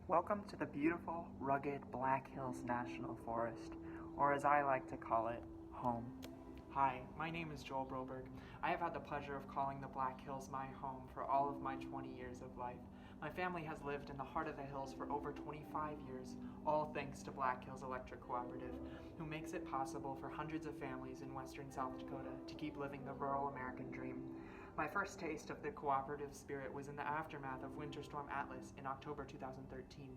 Welcome to the beautiful, rugged Black Hills National Forest, or as I like to call it, home. Hi, my name is Joel Broberg. I have had the pleasure of calling the Black Hills my home for all of my 20 years of life. My family has lived in the heart of the hills for over 25 years, all thanks to Black Hills Electric Cooperative, who makes it possible for hundreds of families in western South Dakota to keep living the rural American dream. My first taste of the cooperative spirit was in the aftermath of Winter Storm Atlas in October 2013.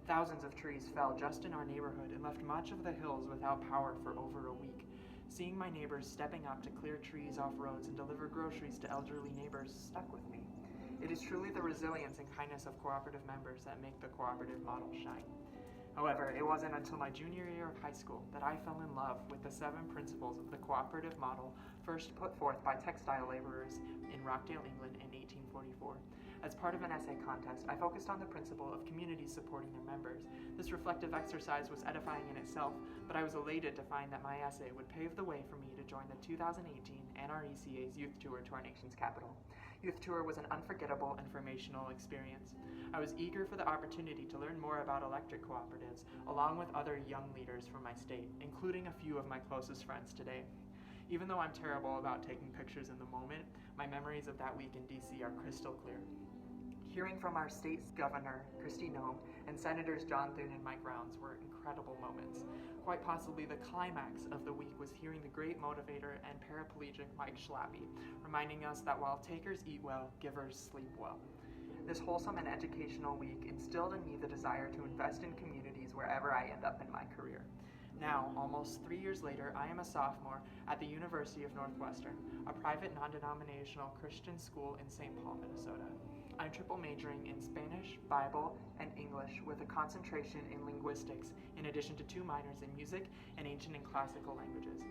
Thousands of trees fell just in our neighborhood and left much of the hills without power for over a week. Seeing my neighbors stepping up to clear trees off roads and deliver groceries to elderly neighbors stuck with me. It is truly the resilience and kindness of cooperative members that make the cooperative model shine. However, it wasn't until my junior year of high school that I fell in love with the 7 principles of the cooperative model first put forth by textile laborers in Rockdale, England in 1844. As part of an essay contest, I focused on the principle of communities supporting their members. This reflective exercise was edifying in itself, but I was elated to find that my essay would pave the way for me to join the 2018 NRECA's Youth Tour to our nation's capital. Youth Tour was an unforgettable informational experience. I was eager for the opportunity to learn more about electric cooperatives, along with other young leaders from my state, including a few of my closest friends today. Even though I'm terrible about taking pictures in the moment, my memories of that week in DC are crystal clear. Hearing from our state's governor, Kristi Noem, and Senators John Thune and Mike Rounds were incredible moments. Quite possibly the climax of the week was hearing the great motivator and paraplegic Mike Schlappe, reminding us that while takers eat well, givers sleep well. This wholesome and educational week instilled in me the desire to invest in communities wherever I end up in my career. Now, almost 3 years later, I am a sophomore at the University of Northwestern, a private non-denominational Christian school in St. Paul, Minnesota. I'm triple majoring in Spanish, Bible, and English with a concentration in linguistics, in addition to 2 minors in music and ancient and classical languages.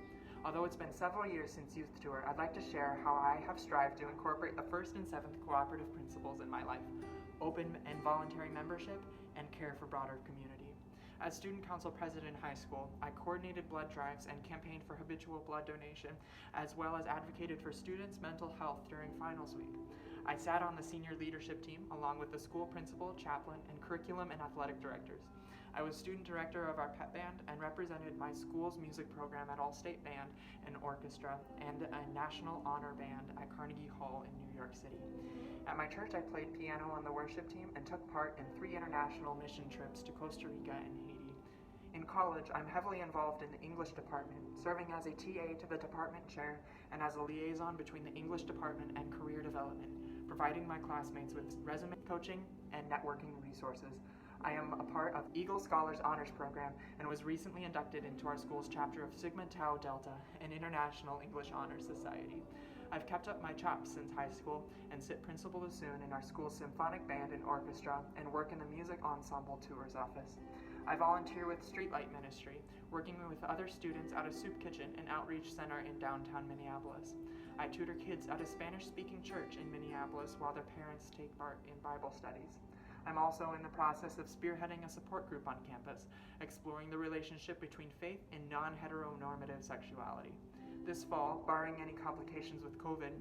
Although it's been several years since Youth Tour, I'd like to share how I have strived to incorporate the 1st and 7th cooperative principles in my life: open and voluntary membership, and care for broader community. As student council president in high school, I coordinated blood drives and campaigned for habitual blood donation, as well as advocated for students' mental health during finals week. I sat on the senior leadership team along with the school principal, chaplain, and curriculum and athletic directors. I was student director of our pep band and represented my school's music program at All-State Band and Orchestra and a National Honor Band at Carnegie Hall in New York City. At my church, I played piano on the worship team and took part in 3 international mission trips to Costa Rica and Haiti. In college, I'm heavily involved in the English department, serving as a TA to the department chair and as a liaison between the English department and career development, providing my classmates with resume coaching and networking resources. I am a part of Eagle Scholars Honors Program and was recently inducted into our school's chapter of Sigma Tau Delta, an international English honors society. I've kept up my chops since high school and sit principal bassoon in our school's symphonic band and orchestra and work in the music ensemble tours office. I volunteer with Streetlight Ministry, working with other students at a soup kitchen and outreach center in downtown Minneapolis. I tutor kids at a Spanish-speaking church in Minneapolis while their parents take part in Bible studies. I'm also in the process of spearheading a support group on campus, exploring the relationship between faith and non-heteronormative sexuality. This fall, barring any complications with COVID,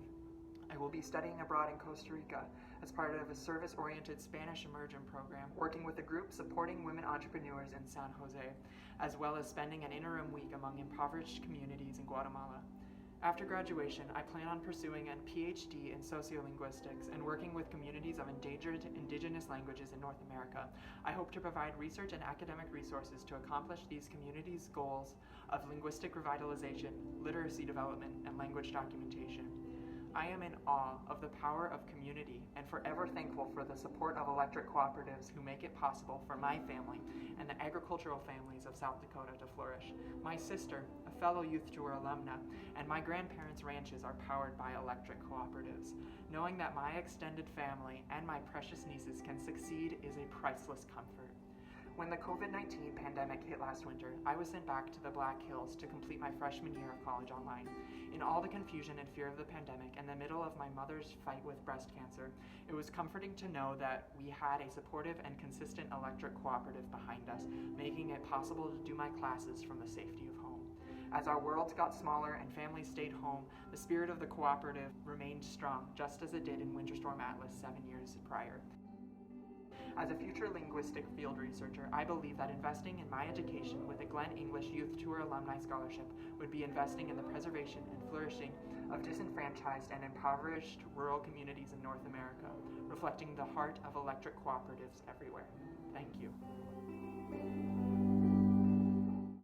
I will be studying abroad in Costa Rica as part of a service-oriented Spanish immersion program, working with a group supporting women entrepreneurs in San Jose, as well as spending an interim week among impoverished communities in Guatemala. After graduation, I plan on pursuing a PhD in sociolinguistics and working with communities of endangered indigenous languages in North America. I hope to provide research and academic resources to accomplish these communities' goals of linguistic revitalization, literacy development, and language documentation. I am in awe of the power of community and forever thankful for the support of electric cooperatives who make it possible for my family and the agricultural families of South Dakota to flourish. My sister, a fellow Youth Tour alumna, and my grandparents' ranches are powered by electric cooperatives. Knowing that my extended family and my precious nieces can succeed is a priceless comfort. When the COVID-19 pandemic hit last winter, I was sent back to the Black Hills to complete my freshman year of college online. In all the confusion and fear of the pandemic and the middle of my mother's fight with breast cancer, it was comforting to know that we had a supportive and consistent electric cooperative behind us, making it possible to do my classes from the safety of home. As our worlds got smaller and families stayed home, the spirit of the cooperative remained strong, just as it did in Winter Storm Atlas 7 years prior. As a future linguistic field researcher, I believe that investing in my education with a Glenn English Youth Tour Alumni Scholarship would be investing in the preservation and flourishing of disenfranchised and impoverished rural communities in North America, reflecting the heart of electric cooperatives everywhere. Thank you.